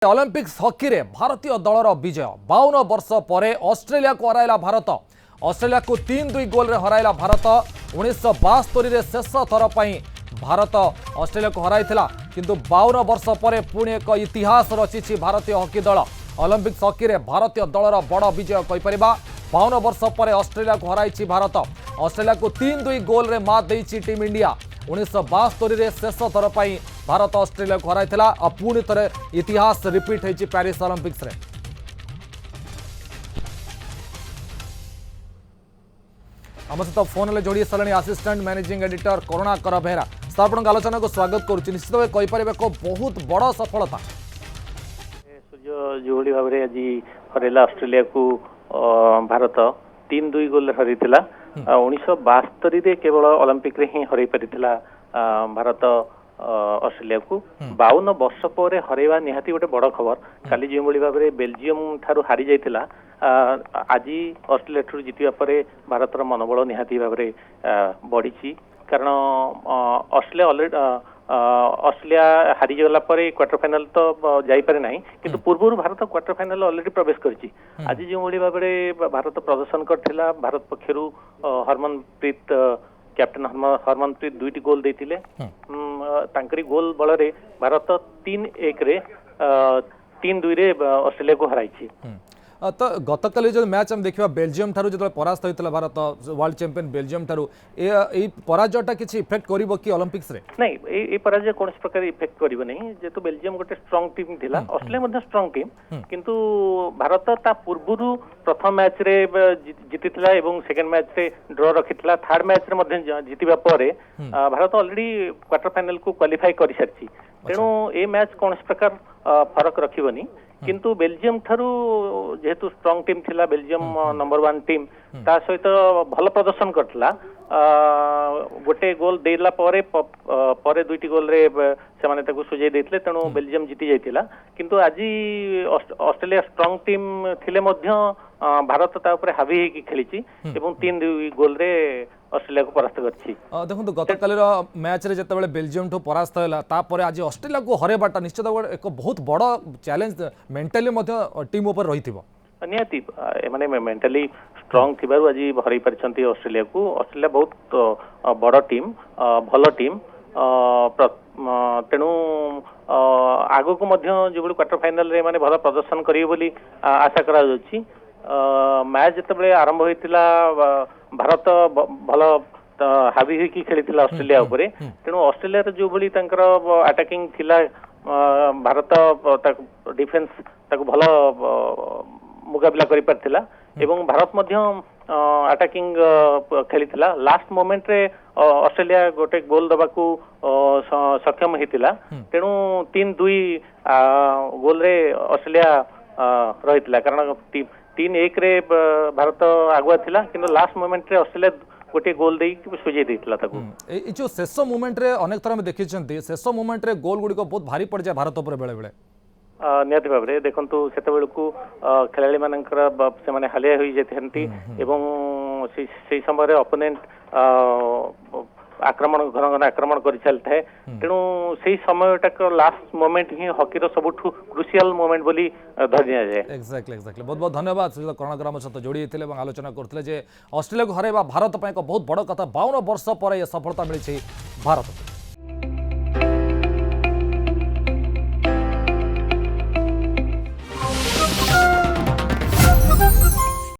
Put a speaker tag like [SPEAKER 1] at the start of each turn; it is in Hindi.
[SPEAKER 1] ओलंपिक्स हॉकी रे भारतीय दलर विजय 52 वर्ष पर ऑस्ट्रेलिया को हराइला भारत। ऑस्ट्रेलिया को 3-2 गोल रे हराइला भारत। 1972 रे शेष थर पर भारत ऑस्ट्रेलिया को हराइथिला, किंतु 52 वर्ष पर पुणी एक इतिहास रचिछि भारतीय हॉकी दल। ओलंपिक्स हॉकी रे भारतीय दलर बड़ विजय कहि परिबा। 52 वर्ष पर ऑस्ट्रेलिया को हराइछि भारत। ऑस्ट्रेलिया को 3-2 गोल रे मात देइछि टीम इंडिया। 1972 रे शेष थर पर भारत ऑस्ट्रेलिया को हराइथिला और पुणी थे इतिहास रिपीट होइछि पेरिस ओलंपिक्स रे। आम सहित फोन में जोड़ी सारे assistant managing editor Karunakar Behera sir आपन आलोचना को स्वागत करुच्ची। निश्चित भाव कहि परिबे को बहुत बड़ सफलता
[SPEAKER 2] सूर्य जोड़ी भाव में आज हरैला ऑस्ट्रेलिया को भारत 3-2 गोल हरैथिला। 1972 केवल ओलंपिक रे ही हरै परिथिला भारत ऑस्ट्रेलिया को। 52 वर्ष पर हरैवा निहाती गोटे बड़ खबर। काली जो भाव में बेल्जियम ठारू हारी जाइथिला, आज ऑस्ट्रेलिया ठारू जितिबा परे भारतर मनोबल निहाती भाव में बढ़ी। कारण ऑस्ट्रेलिया हारी गला परे क्वार्टर फाइनल तो जाई पारे नहीं, किंतु पूर्व भारत क्वार्टर फाइनल ऑलरेडी प्रवेश करछि। आज जो भाव में भारत प्रदर्शन करथिला, भारत पक्षरु हरमनप्रीत कैप्टन हरमनप्रीत 2टी गोल देथिले। तांकरी गोल बल रे भारत 3-1 रे 3-2 रे ऑस्ट्रेलिया को हराइछि।
[SPEAKER 1] तो गतकाली जो मैच हम देखा बेल्जियम ठारू जो परास्त होता भारत वर्ल्ड चैंपियन बेल्जियम ठारू पराजयटा किसी इफेक्ट करिवो कि ओलंपिक्स रे?
[SPEAKER 2] नहीं, ए पराजय कौन प्रकार इफेक्ट करिवो नहीं, जेतु बेल्जियम गोटे स्ट्रांग टीम थिला, ऑस्ट्रेलिया मध्ये स्ट्रांग टीम, किंतु भारत ता पूर्वरु प्रथम मैच रे जीतिथिला एवं सेकंड मैच रे ड्रॉ रखिथिला। थर्ड मैच रे मध्ये जीतिबा परे भारत ऑलरेडी क्वार्टर फाइनल को क्वालिफाई करि सारछि। तेणु ए मैच कौन प्रकार फरक रखिबनी, किंतु बेल्जियम ठारू जेहेतु स्ट्रांग टीम थिला, बेल्जियम नंबर 1 टीम ता सहित भल प्रदर्शन करथिला। गोटे गोल देला परे 2टी गोल रे से माने ताको सुझाई देथिले, तेणु बेल्जियम जीति जाइथिला। किंतु आज ऑस्ट्रेलिया स्ट्रांग टीम थिले मध्य भारत ता ऊपर हावी हेकी खेलिछि एवं 3-2 गोल रे ऑस्ट्रेलिया को परास्त करछि।
[SPEAKER 1] देखो गतकाली मैच रे जतबेले बेल्जियम ठो परास्त होला, तापर आज ऑस्ट्रेलिया को हरेबाटा निश्चित एक बहुत बड़ चैलेंज मेंटली मध्य टीम ऊपर रहिथिबो।
[SPEAKER 2] निहाती माने मेंटली स्ट्रांग थिबारु आज हरै परिछंती ऑस्ट्रेलिया को। ऑस्ट्रेलिया बहुत बड़ टीम, भल टीम, तेणु आगो को मध्य जो क्वार्टर फाइनल रे माने भल प्रदर्शन करिवे बोली आशा करा जाउछि। मैच जिते आरंभ होता भारत भल हावी होकी खेली ऑस्ट्रेलिया उपरे, तेणु ऑस्ट्रेलिया जो भली अटैकिंग थिला, भारत डिफेंस ताको भल मुकाबला करि परथिला एवं भारत मध्य अटैकिंग खेलिथिला। लास्ट मोमेंट रे ऑस्ट्रेलिया गोटे गोल दबाकू सक्षम हेतिला, तेणु 3-2 गोल रे ऑस्ट्रेलिया रहितला। कारण 3-1 रे भारत आगुआ थिला, किंतु लास्ट मोमेंट रे ऑस्ट्रेलिया गोटे गोल दे सुझाई देथिला ताकू।
[SPEAKER 1] ए जो शेष मोमेंट रे अनेक थर में देखिछंती, शेष मोमेंट रे गोल गुडी को बहुत भारी पड़ जाय भारत ऊपर बेले बेले।
[SPEAKER 2] निहाती भाव में देखु सेते बेलकू खेलाड़ी मानकर से माने हालिया होई जेथंती एवं से समय ओपोनेंट आक्रमण घन घन आक्रमण कर चलता। तेणु से समयटा लास्ट मोमेंट ही हॉकी सबुठू क्रुशियल मोमेंट बोली धरि जाए।
[SPEAKER 1] एक्जेक्टली बहुत बहुत धन्यवाद करुणाकर सहित जोड़ी होते आलोचना करते। ऑस्ट्रेलिया को हरैबा भारत बहुत बड़ कथा। 52 वर्ष पर यह सफलता मिली भारत।